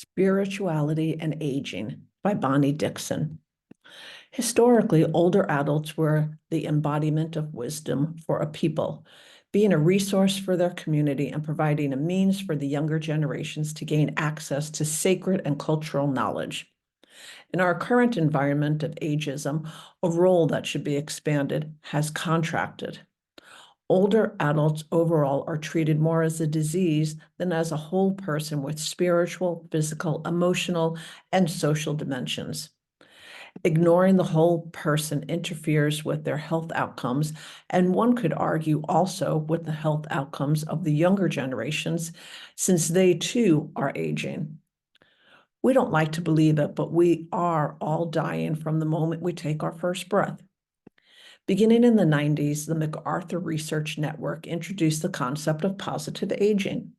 Spirituality and Aging by Bonnie Dixon. Historically, older adults were the embodiment of wisdom for a people, being a resource for their community and providing a means for the younger generations to gain access to sacred and cultural knowledge. In our current environment of ageism, a role that should be expanded has contracted. Older adults overall are treated more as a disease than as a whole person with spiritual, physical, emotional, and social dimensions. Ignoring the whole person interferes with their health outcomes, and one could argue also with the health outcomes of the younger generations, since they too are aging. We don't like to believe it, but we are all dying from the moment we take our first breath. Beginning in the 90s, the MacArthur Research Network introduced the concept of positive aging.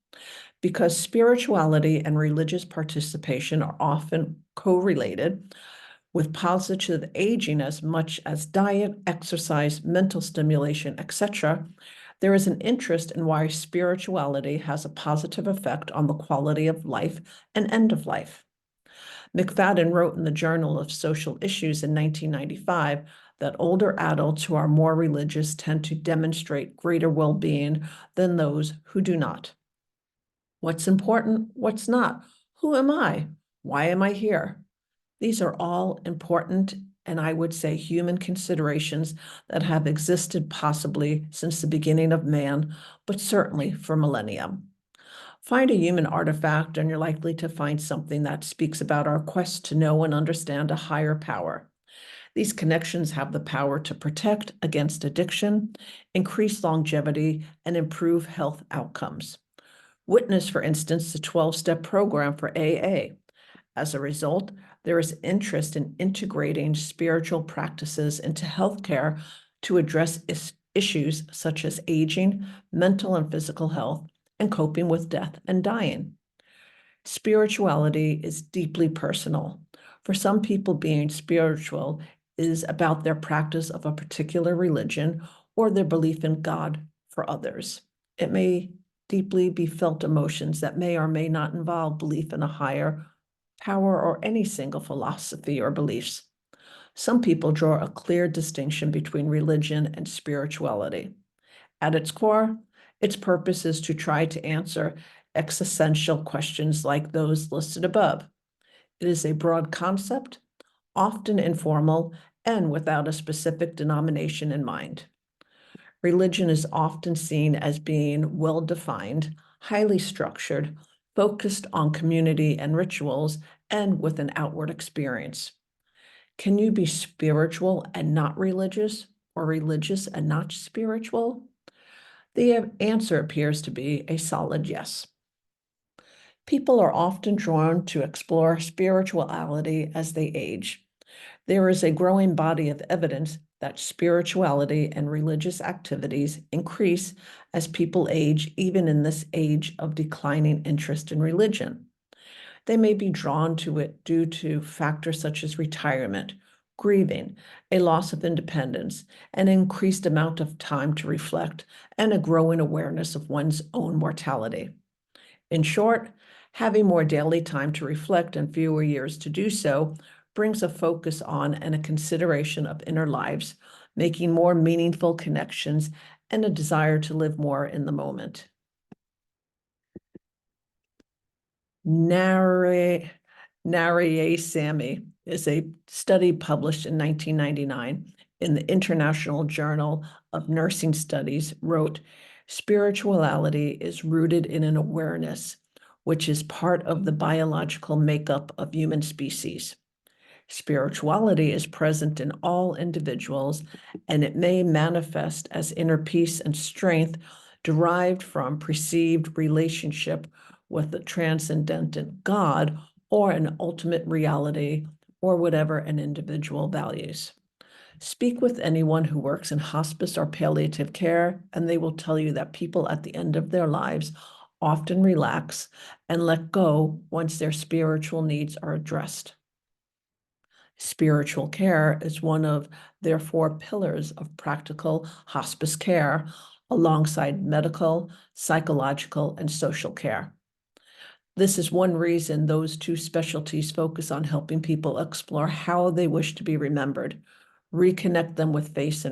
Because spirituality and religious participation are often correlated with positive aging as much as diet, exercise, mental stimulation, etc., there is an interest in why spirituality has a positive effect on the quality of life and end of life. McFadden wrote in the Journal of Social Issues in 1995 that older adults who are more religious tend to demonstrate greater well-being than those who do not. What's important? What's not? Who am I? Why am I here? These are all important and I would say human considerations that have existed possibly since the beginning of man, but certainly for millennia. Find a human artifact and you're likely to find something that speaks about our quest to know and understand a higher power. These connections have the power to protect against addiction, increase longevity, and improve health outcomes. Witness, for instance, the 12-step program for AA. As a result, there is interest in integrating spiritual practices into healthcare to address issues such as aging, mental and physical health, and coping with death and dying. Spirituality is deeply personal. For some people, being spiritual is about their practice of a particular religion or their belief in God. For others, it may deeply be felt emotions that may or may not involve belief in a higher power or any single philosophy or beliefs. Some people draw a clear distinction between religion and spirituality. At its core, its purpose is to try to answer existential questions like those listed above. It is a broad concept, often informal, and without a specific denomination in mind. Religion is often seen as being well-defined, highly structured, focused on community and rituals, and with an outward experience. Can you be spiritual and not religious, or religious and not spiritual? The answer appears to be a solid yes. People are often drawn to explore spirituality as they age. There is a growing body of evidence that spirituality and religious activities increase as people age, even in this age of declining interest in religion. They may be drawn to it due to factors such as retirement, grieving, a loss of independence, an increased amount of time to reflect, and a growing awareness of one's own mortality. In short, having more daily time to reflect and fewer years to do so brings a focus on and a consideration of inner lives, making more meaningful connections and a desire to live more in the moment. Sami is a study published in 1999 in the International Journal of Nursing Studies wrote, "Spirituality is rooted in an awareness, which is part of the biological makeup of human species. Spirituality is present in all individuals, and it may manifest as inner peace and strength derived from perceived relationship with the transcendent God or an ultimate reality or whatever an individual values. Speak with anyone who works in hospice or palliative care, and they will tell you that people at the end of their lives often relax and let go once their spiritual needs are addressed. Spiritual care is one of their 4 pillars of practical hospice care, alongside medical, psychological, and social care. This is one reason those two specialties focus on helping people explore how they wish to be remembered, reconnect them with faith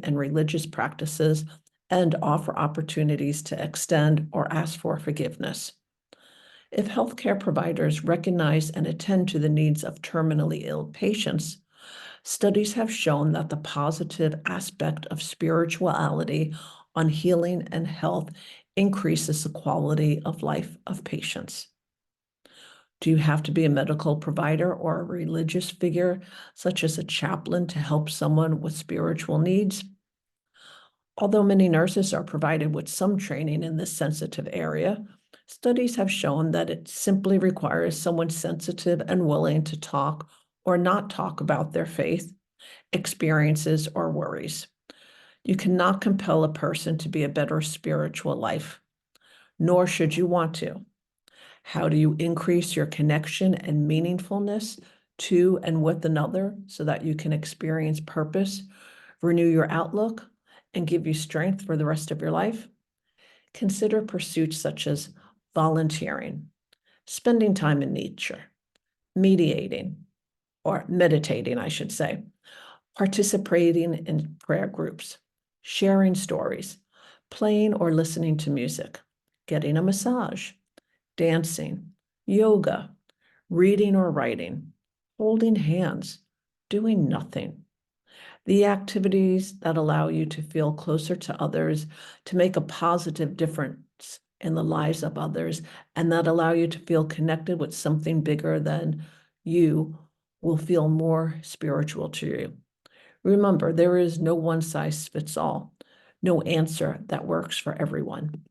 and religious practices, and offer opportunities to extend or ask for forgiveness. If healthcare providers recognize and attend to the needs of terminally ill patients, studies have shown that the positive aspect of spirituality on healing and health increases the quality of life of patients. Do you have to be a medical provider or a religious figure, such as a chaplain, to help someone with spiritual needs? Although many nurses are provided with some training in this sensitive area, studies have shown that it simply requires someone sensitive and willing to talk or not talk about their faith, experiences, or worries. You cannot compel a person to be a better spiritual life, nor should you want to. How do you increase your connection and meaningfulness to and with another so that you can experience purpose, renew your outlook, and give you strength for the rest of your life? Consider pursuits such as volunteering, spending time in nature, mediating, or meditating, I should say, participating in prayer groups, sharing stories, playing or listening to music, getting a massage, dancing, yoga, reading or writing, holding hands, doing nothing. The activities that allow you to feel closer to others, to make a positive difference in the lives of others, and that allow you to feel connected with something bigger than you will feel more spiritual to you. Remember, there is no one size fits all, no answer that works for everyone.